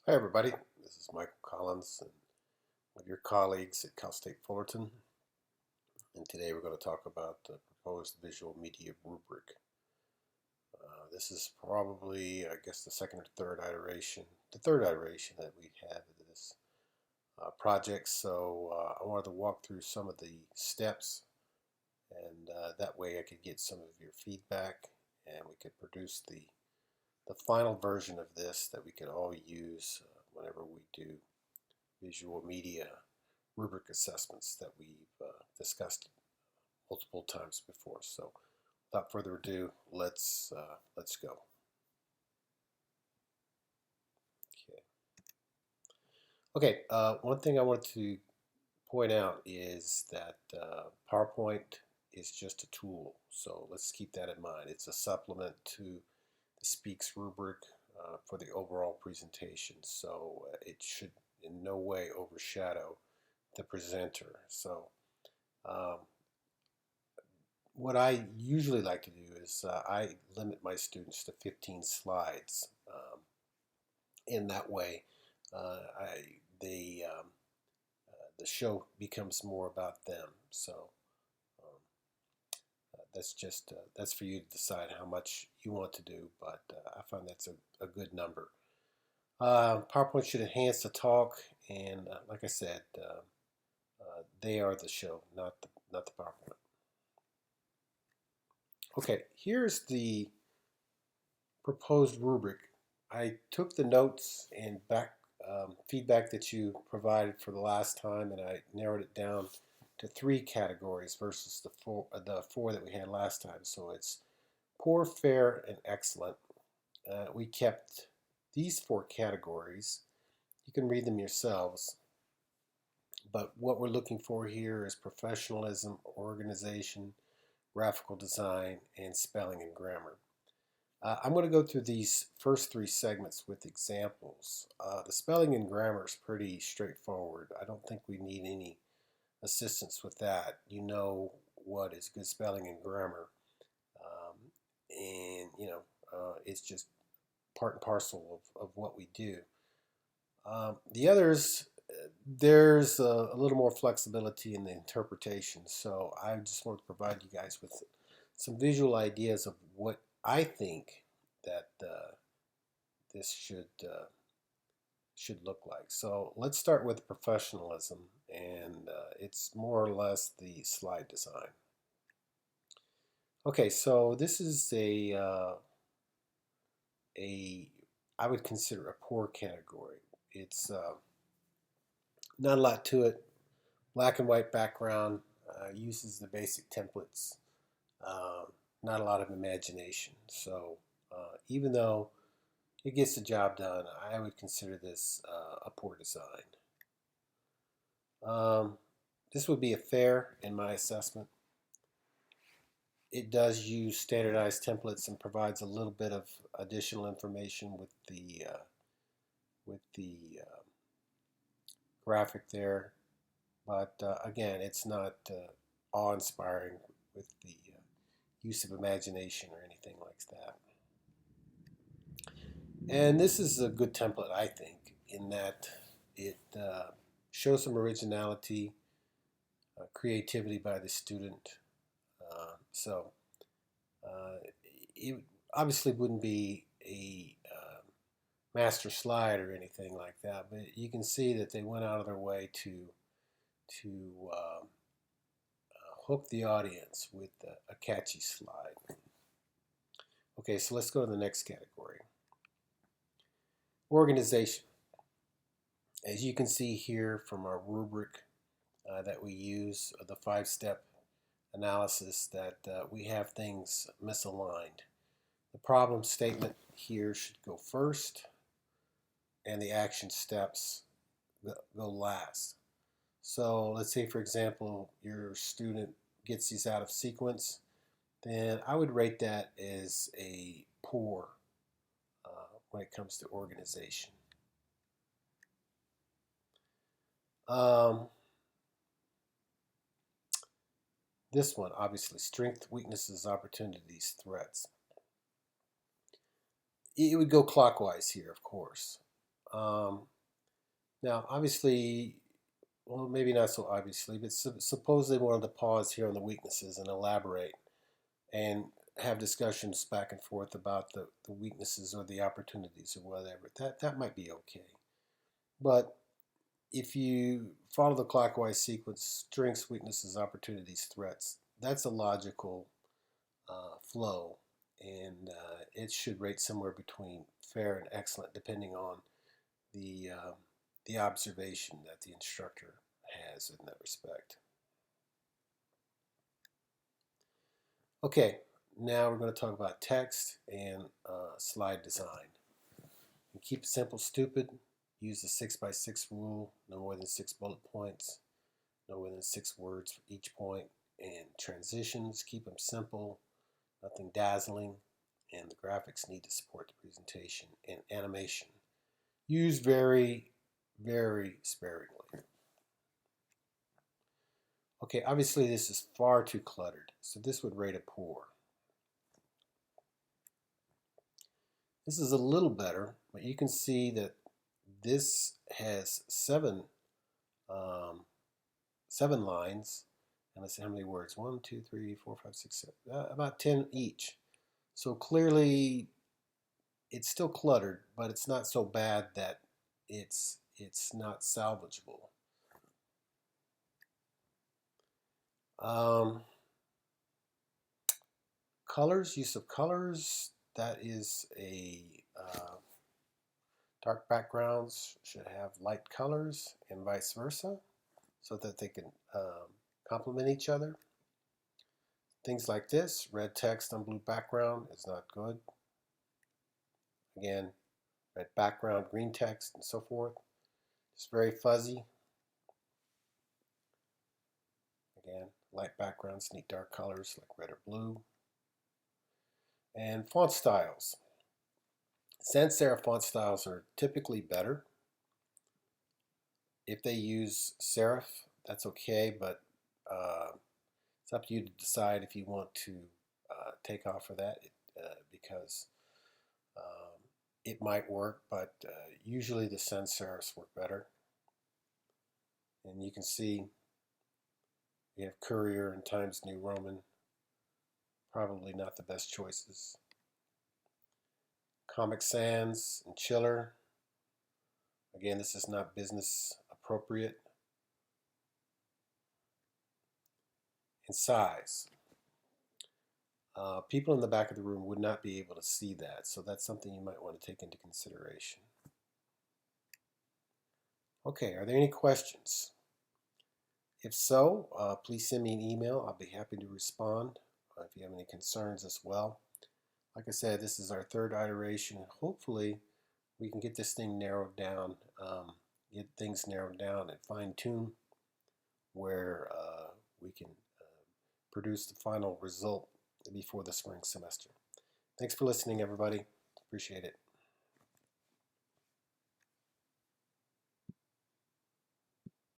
Hi, everybody. This is Michael Collins and with your colleagues at Cal State Fullerton. And today we're going to talk about the proposed visual media rubric. This is probably, I guess, the second or third iteration that we have of this project. So I wanted to walk through some of the steps, and that way I could get some of your feedback, and we could produce the final version of this that we could all use whenever we do visual media rubric assessments that we've discussed multiple times before. So, without further ado, let's go. Okay. One thing I want to point out is that PowerPoint is just a tool. So let's keep that in mind. It's a supplement to the Speaks rubric for the overall presentation. So it should in no way overshadow the presenter. So um, what I usually like to do is I limit my students to 15 slides. In that way, I the show becomes more about them. So um, that's for you to decide how much you want to do, but I find that's a good number. PowerPoint should enhance the talk, and like I said, they are the show, not the PowerPoint. Okay, here's the proposed rubric. I took the notes and feedback that you provided for the last time, and I narrowed it down to three categories versus the four that we had last time. So it's poor, fair, and excellent. We kept these four categories. You can read them yourselves. But what we're looking for here is professionalism, organization, graphical design, and spelling and grammar. I'm going to go through these first three segments with examples. The spelling and grammar is pretty straightforward. I don't think we need any assistance with that. You know what is good spelling and grammar, and it's just part and parcel of what we do. The others, there's a little more flexibility in the interpretation. So I just want to provide you guys with some visual ideas of what I think that this should look like. So let's start with professionalism, and it's more or less the slide design. Okay, so this is a I would consider a poor category. It's not a lot to it. Black and white background, uses the basic templates. Uh, Not a lot of imagination. So even though it gets the job done, I would consider this a poor design. Um, this would be a fair in my assessment. It does use standardized templates and provides a little bit of additional information with the graphic there, but again, it's not awe-inspiring with the use of imagination or anything like that. And this is a good template, I think, in that it shows some originality, creativity by the student. So it obviously wouldn't be a master slide or anything like that, but you can see that they went out of their way to hook the audience with a catchy slide. Okay, so let's go to the next category. Organization. As you can see here from our rubric that we use, the five-step analysis, that we have things misaligned. The problem statement here should go first, and the action steps go last. So let's say, for example, your student gets these out of sequence, then I would rate that as a poor when it comes to organization. Um, this one, obviously, strength, weaknesses, opportunities, threats. It would go clockwise here, of course. Um, Now, obviously, well, maybe not so obviously, but suppose they wanted to pause here on the weaknesses and elaborate and have discussions back and forth about the weaknesses or the opportunities or whatever. That might be okay. But if you follow the clockwise sequence, strengths, weaknesses, opportunities, threats, that's a logical flow, and it should rate somewhere between fair and excellent, depending on the uh, the observation that the instructor has in that respect. Okay, now we're going to talk about text and slide design. And keep it simple, stupid. Use the 6x6 rule. No more than 6 bullet points. No more than 6 words for each point. And transitions, keep them simple. Nothing dazzling. And the graphics need to support the presentation. And animation. Use very, very sparingly. Okay, obviously this is far too cluttered, so this would rate a poor. This is a little better, but you can see that this has um, seven lines, and let's see how many words. 1, 2, 3, 4, 5, 6, 7, about 10 each. So clearly, it's still cluttered, but it's not so bad that it's not salvageable. Um, Colors, use of colors. That is a dark backgrounds should have light colors and vice versa, so that they can complement each other. Things like this, red text on blue background is not good. Again, red background, green text, and so forth. It's very fuzzy. Again, light backgrounds need dark colors like red or blue. And font styles. Sans serif font styles are typically better. If they use serif, that's okay, but it's up to you to decide if you want to take off of that because it might work, but usually the sans serifs work better. And you can see we have Courier and Times New Roman, probably not the best choices. Comic Sans and Chiller. Again, this is not business appropriate. And size. People in the back of the room would not be able to see that, so that's something you might want to take into consideration. Okay, are there any questions? If so, please send me an email. I'll be happy to respond if you have any concerns as well. Like I said, this is our third iteration. Hopefully, we can get this thing narrowed down, get things narrowed down and fine-tune where we can produce the final result before the spring semester. Thanks for listening, everybody. Appreciate it.